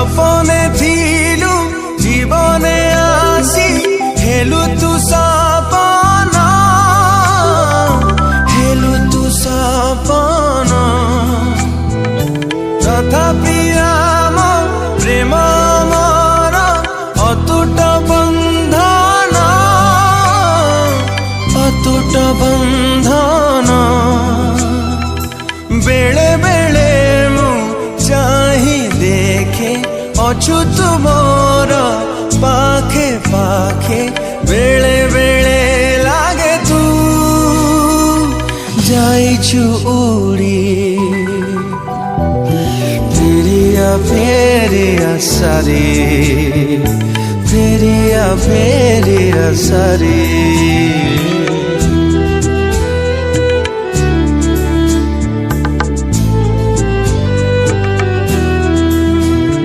सपने थिलु जीवने आसी हेलु तू सपना तथापि आम प्रेम मोर अतुट बंधन बेले बेले मु चाही देखे अछु तुमोर पाखे पाखे बेले बेले लागे तू जाइछु उड़ी फेरिया सारी फेरिया सारी।